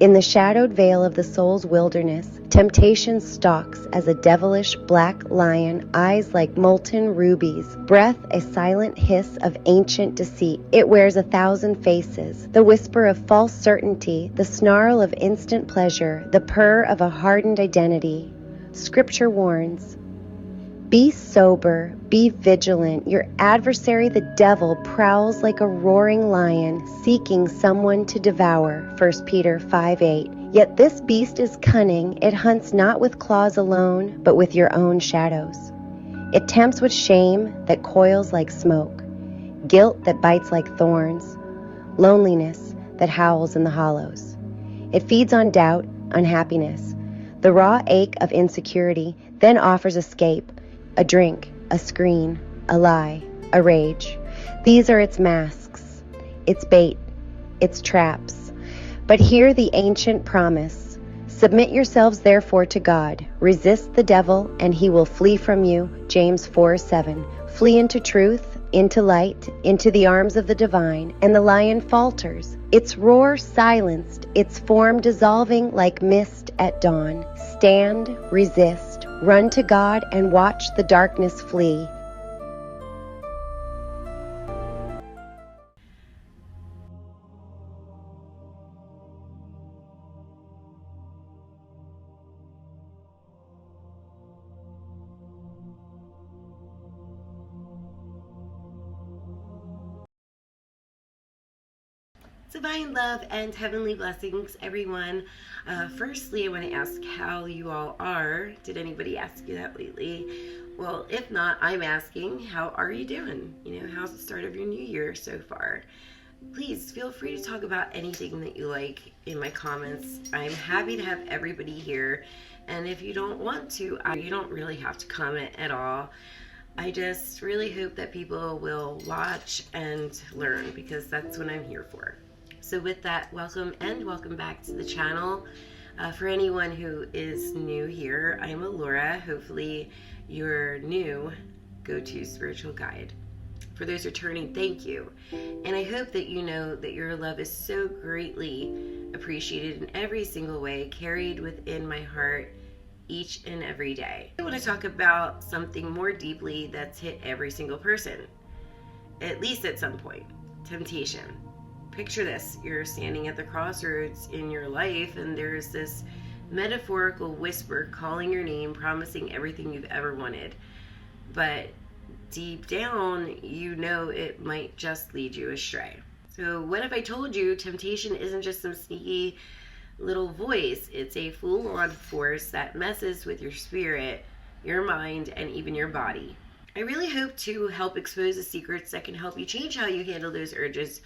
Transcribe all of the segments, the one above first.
In the shadowed vale of the soul's wilderness, temptation stalks as a devilish black lion, eyes like molten rubies, breath a silent hiss of ancient deceit. It wears 1,000 faces, the whisper of false certainty, the snarl of instant pleasure, the purr of a hardened identity. Scripture warns, be sober, be vigilant. Your adversary, the devil, prowls like a roaring lion, seeking someone to devour. 1 Peter 5:8. Yet this beast is cunning. It hunts not with claws alone, but with your own shadows. It tempts with shame that coils like smoke, guilt that bites like thorns, loneliness that howls in the hollows. It feeds on doubt, unhappiness, the raw ache of insecurity, then offers escape. A drink, a screen, a lie, a rage. These are its masks, its bait, its traps. But hear the ancient promise. Submit yourselves therefore to God. Resist the devil, and he will flee from you. James 4:7. Flee into truth, into light, into the arms of the divine, and the lion falters, its roar silenced, its form dissolving like mist at dawn. Stand, resist, run to God, and watch the darkness flee. Divine love and heavenly blessings, everyone. Firstly, I want to ask how you all are. Did anybody ask you that lately? Well, if not, I'm asking, how are you doing? How's the start of your new year so far? Please feel free to talk about anything that you like in my comments. I'm happy to have everybody here. And if you don't want to, you don't really have to comment at all. I just really hope that people will watch and learn, because that's what I'm here for. So with that, welcome back to the channel. For anyone who is new here, I'm Alura, hopefully your new go-to spiritual guide. For those returning, thank you. And I hope that you know that your love is so greatly appreciated in every single way, carried within my heart each and every day. I want to talk about something more deeply that's hit every single person, at least at some point: temptation. Picture this: you're standing at the crossroads in your life, and there's this metaphorical whisper calling your name, promising everything you've ever wanted. But deep down, you know it might just lead you astray. So what if I told you temptation isn't just some sneaky little voice? It's a full-on force that messes with your spirit, your mind, and even your body. I really hope to help expose the secrets that can help you change how you handle those urges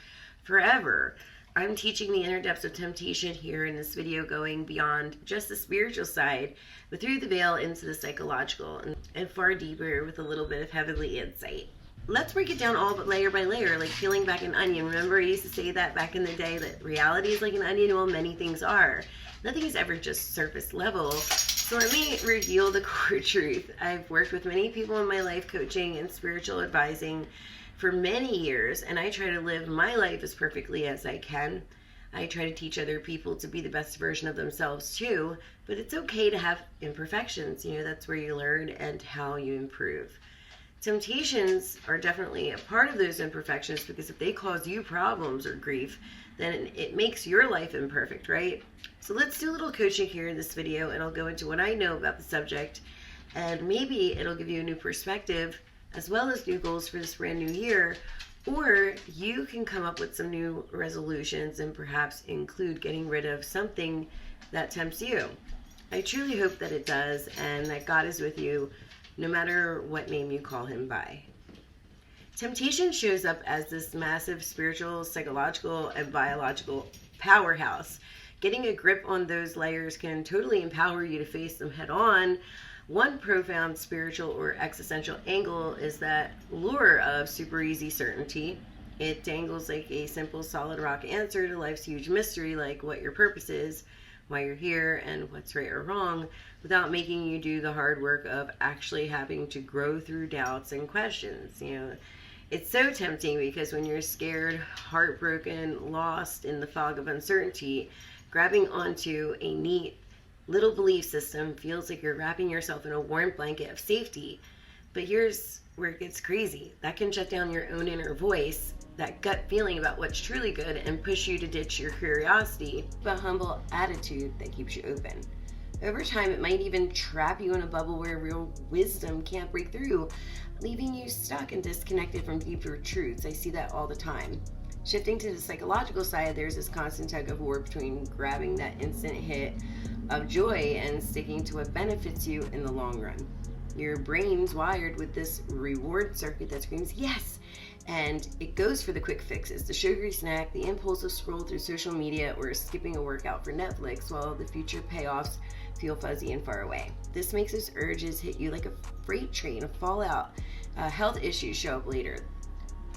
forever. I'm teaching the inner depths of temptation here in this video, going beyond just the spiritual side, but through the veil into the psychological and far deeper, with a little bit of heavenly insight. Let's break it down all but layer by layer, like peeling back an onion. Remember, I used to say that back in the day, that reality is like an onion. Well, many things are. Nothing is ever just surface level. So let me reveal the core truth. I've worked with many people in my life coaching and spiritual advising for many years, and I try to live my life as perfectly as I can. I try to teach other people to be the best version of themselves too, but it's okay to have imperfections. That's where you learn and how you improve. Temptations are definitely a part of those imperfections, because if they cause you problems or grief, then it makes your life imperfect, right? So let's do a little coaching here in this video, and I'll go into what I know about the subject, and maybe it'll give you a new perspective as well as new goals for this brand new year, or you can come up with some new resolutions and perhaps include getting rid of something that tempts you. I truly hope that it does, and that God is with you no matter what name you call him by. Temptation shows up as this massive spiritual, psychological, and biological powerhouse. Getting a grip on those layers can totally empower you to face them head on. One profound spiritual or existential angle is that lure of super easy certainty. It dangles like a simple solid rock answer to life's huge mystery, like what your purpose is, why you're here, and what's right or wrong, without making you do the hard work of actually having to grow through doubts and questions. It's so tempting, because when you're scared, heartbroken, lost in the fog of uncertainty, Grabbing onto a neat little belief system feels like you're wrapping yourself in a warm blanket of safety. But here's where it gets crazy. That can shut down your own inner voice, that gut feeling about what's truly good, and push you to ditch your curiosity, but humble attitude that keeps you open. Over time, it might even trap you in a bubble where real wisdom can't break through, leaving you stuck and disconnected from deeper truths. I see that all the time. Shifting to the psychological side, there's this constant tug of war between grabbing that instant hit of joy and sticking to what benefits you in the long run. Your brain's wired with this reward circuit that screams yes, and it goes for the quick fixes, the sugary snack, the impulsive scroll through social media, or skipping a workout for Netflix, while the future payoffs feel fuzzy and far away. This makes those urges hit you like a freight train of fallout. Health issues show up later.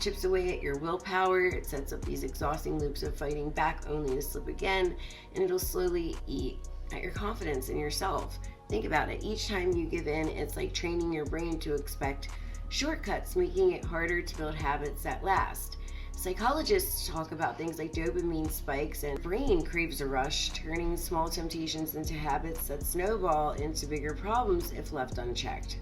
Chips away at your willpower. It sets up these exhausting loops of fighting back only to slip again, and it'll slowly eat at your confidence in yourself. Think about it. Each time you give in, it's like training your brain to expect shortcuts, making it harder to build habits that last. Psychologists talk about things like dopamine spikes, and brain craves a rush, turning small temptations into habits that snowball into bigger problems if left unchecked.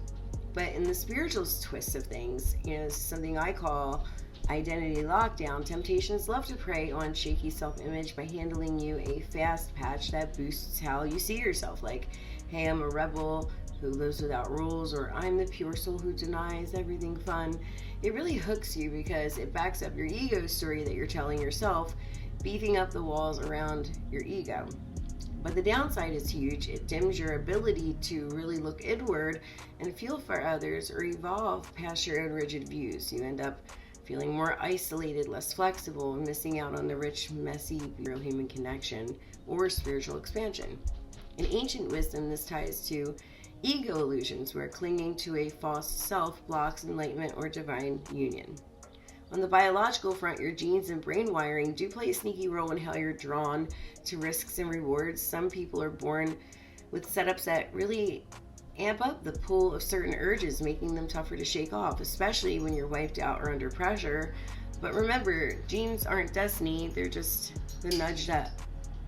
But in the spiritual twist of things, something I call identity lockdown, temptations love to prey on shaky self-image by handling you a fast patch that boosts how you see yourself, like, hey, I'm a rebel who lives without rules, or I'm the pure soul who denies everything fun. It really hooks you because it backs up your ego story that you're telling yourself, beefing up the walls around your ego. But the downside is huge. It dims your ability to really look inward and feel for others or evolve past your own rigid views. You end up feeling more isolated, less flexible, and missing out on the rich, messy, real human connection or spiritual expansion. In ancient wisdom, this ties to ego illusions, where clinging to a false self blocks enlightenment or divine union. On the biological front, your genes and brain wiring do play a sneaky role in how you're drawn to risks and rewards. Some people are born with setups that really amp up the pull of certain urges, making them tougher to shake off, especially when you're wiped out or under pressure. But remember, genes aren't destiny, they're just the nudge that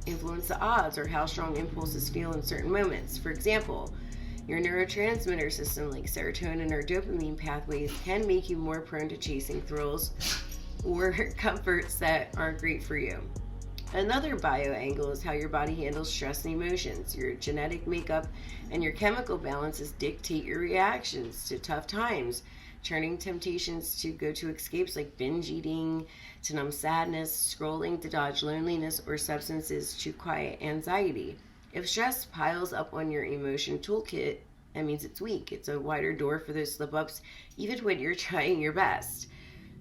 influence the odds or how strong impulses feel in certain moments. For example, your neurotransmitter system like serotonin or dopamine pathways can make you more prone to chasing thrills or comforts that aren't great for you. Another bio angle is how your body handles stress and emotions. Your genetic makeup and your chemical balances dictate your reactions to tough times, turning temptations to go to escapes like binge eating to numb sadness, scrolling to dodge loneliness, or substances to quiet anxiety. If stress piles up on your emotion toolkit, that means it's weak. It's a wider door for those slip-ups, even when you're trying your best.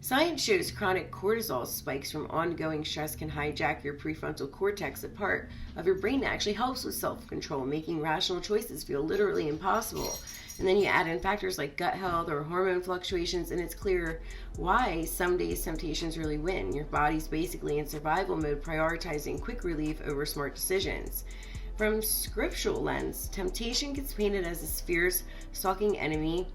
Science shows chronic cortisol spikes from ongoing stress can hijack your prefrontal cortex, a part of your brain that actually helps with self-control, making rational choices feel literally impossible. And then you add in factors like gut health or hormone fluctuations, and it's clear why some days temptations really win. Your body's basically in survival mode, prioritizing quick relief over smart decisions. From scriptural lens, temptation gets painted as this fierce, stalking enemy.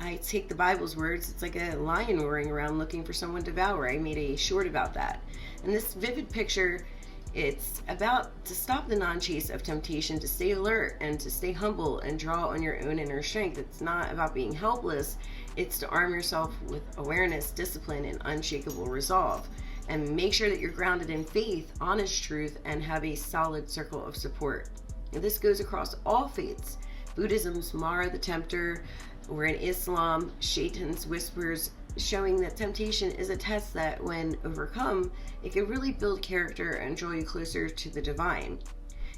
I take the Bible's words, it's like a lion roaring around looking for someone to devour. I made a short about that. And this vivid picture, it's about to stop the non-chase of temptation, to stay alert and to stay humble and draw on your own inner strength. It's not about being helpless, it's to arm yourself with awareness, discipline, and unshakable resolve. And make sure that you're grounded in faith, honest truth, and have a solid circle of support. And this goes across all faiths. Buddhism's Mara the Tempter, or in Islam, Shaytan's whispers, showing that temptation is a test that, when overcome, it can really build character and draw you closer to the divine.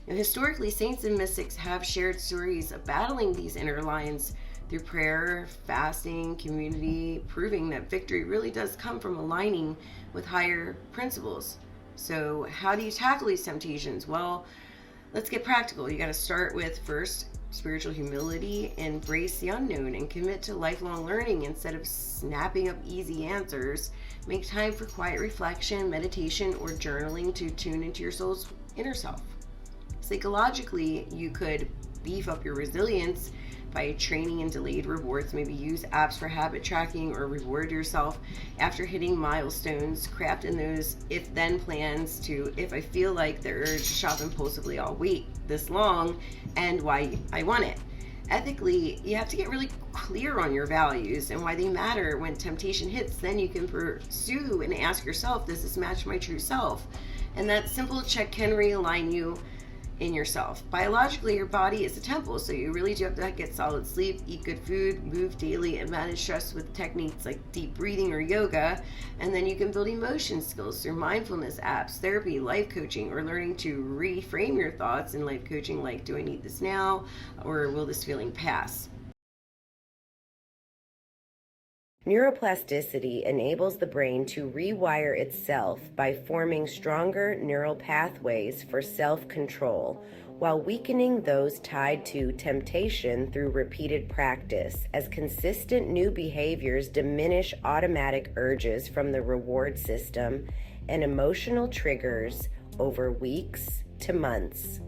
And historically, saints and mystics have shared stories of battling these inner lions through prayer, fasting, community, proving that victory really does come from aligning with higher principles. So how do you tackle these temptations? Well, let's get practical. You got to start with, first, spiritual humility, embrace the unknown, and commit to lifelong learning instead of snapping up easy answers. Make time for quiet reflection, meditation, or journaling to tune into your soul's inner self. Psychologically, you could beef up your resilience by training in delayed rewards. Maybe use apps for habit tracking, or reward yourself after hitting milestones. Craft in those if-then plans to, if I feel like the urge to shop impulsively, I'll wait this long and why I want it. Ethically, you have to get really clear on your values and why they matter. When temptation hits, then you can pursue and ask yourself, does this match my true self? And that simple check can realign you in yourself. Biologically, your body is a temple, so you really do have to get solid sleep, eat good food, move daily, and manage stress with techniques like deep breathing or yoga. And then you can build emotion skills through mindfulness apps, therapy, life coaching, or learning to reframe your thoughts in life coaching, like, do I need this now, or will this feeling pass? Neuroplasticity enables the brain to rewire itself by forming stronger neural pathways for self-control, while weakening those tied to temptation through repeated practice, as consistent new behaviors diminish automatic urges from the reward system and emotional triggers over weeks to months.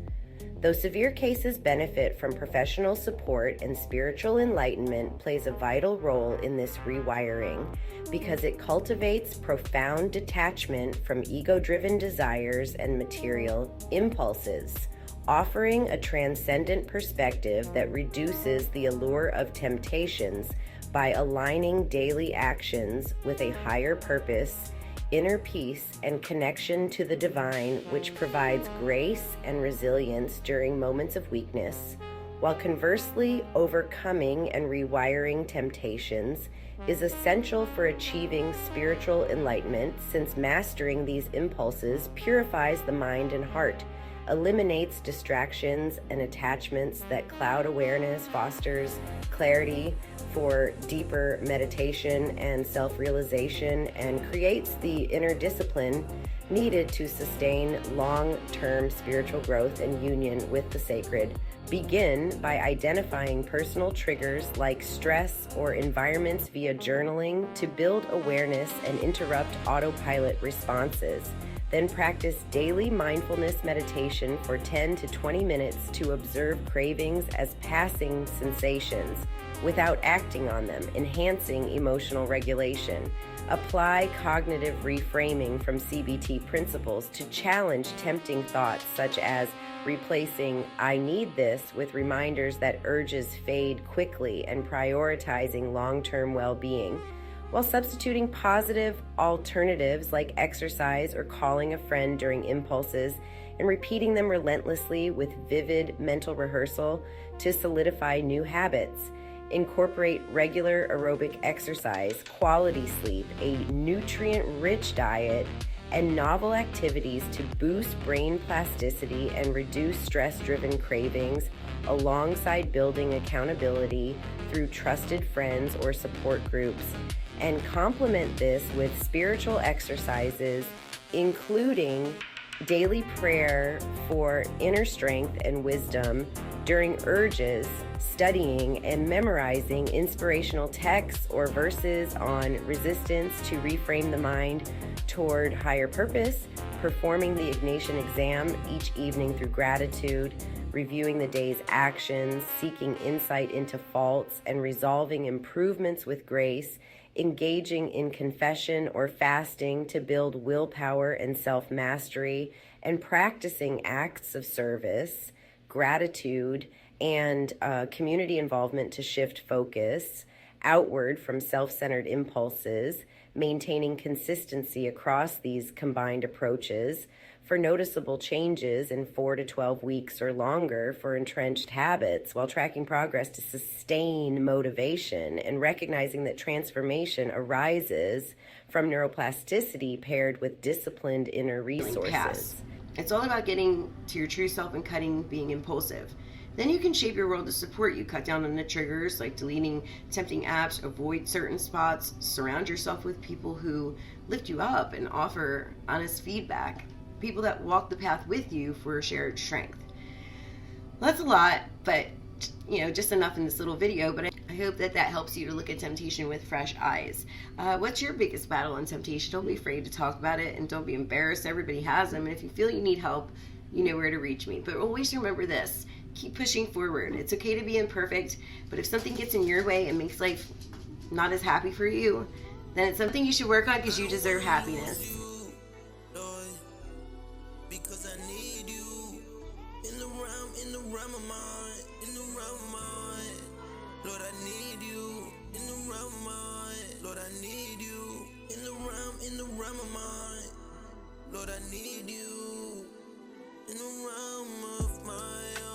Though severe cases benefit from professional support, and spiritual enlightenment plays a vital role in this rewiring because it cultivates profound detachment from ego-driven desires and material impulses, offering a transcendent perspective that reduces the allure of temptations by aligning daily actions with a higher purpose, inner peace, and connection to the divine, which provides grace and resilience during moments of weakness, while conversely, overcoming and rewiring temptations is essential for achieving spiritual enlightenment, since mastering these impulses purifies the mind and heart, eliminates distractions and attachments that cloud awareness, fosters clarity for deeper meditation and self-realization, and creates the inner discipline needed to sustain long-term spiritual growth and union with the sacred. Begin by identifying personal triggers like stress or environments via journaling to build awareness and interrupt autopilot responses. Then practice daily mindfulness meditation for 10 to 20 minutes to observe cravings as passing sensations without acting on them, enhancing emotional regulation. Apply cognitive reframing from CBT principles to challenge tempting thoughts, such as replacing "I need this" with reminders that urges fade quickly, and prioritizing long-term well-being, while substituting positive alternatives like exercise or calling a friend during impulses, and repeating them relentlessly with vivid mental rehearsal to solidify new habits. Incorporate regular aerobic exercise, quality sleep, a nutrient-rich diet, and novel activities to boost brain plasticity and reduce stress-driven cravings, alongside building accountability through trusted friends or support groups. And complement this with spiritual exercises, including daily prayer for inner strength and wisdom during urges, studying and memorizing inspirational texts or verses on resistance to reframe the mind toward higher purpose, performing the Ignatian exam each evening through gratitude, reviewing the day's actions, seeking insight into faults, and resolving improvements with grace, engaging in confession or fasting to build willpower and self-mastery, and practicing acts of service, gratitude, and community involvement to shift focus outward from self-centered impulses, maintaining consistency across these combined approaches for noticeable changes in 4 to 12 weeks or longer for entrenched habits, while tracking progress to sustain motivation, and recognizing that transformation arises from neuroplasticity paired with disciplined inner resources. It's all about getting to your true self and cutting being impulsive. Then you can shape your world to support you. Cut down on the triggers like deleting tempting apps, avoid certain spots, surround yourself with people who lift you up and offer honest feedback, people that walk the path with you for shared strength. Well, that's a lot, but just enough in this little video, but I hope that helps you to look at temptation with fresh eyes. What's your biggest battle on temptation? Don't be afraid to talk about it, and don't be embarrassed. Everybody has them, and if you feel you need help, you know where to reach me. But always remember this: keep pushing forward. It's okay to be imperfect, but if something gets in your way and makes life not as happy for you, then it's something you should work on because you deserve happiness. Because I need you in the realm of mine, in the realm of mine. Lord, I need you in the realm of mine. Lord, I need you in the realm of mine. Lord, I need you in the realm of my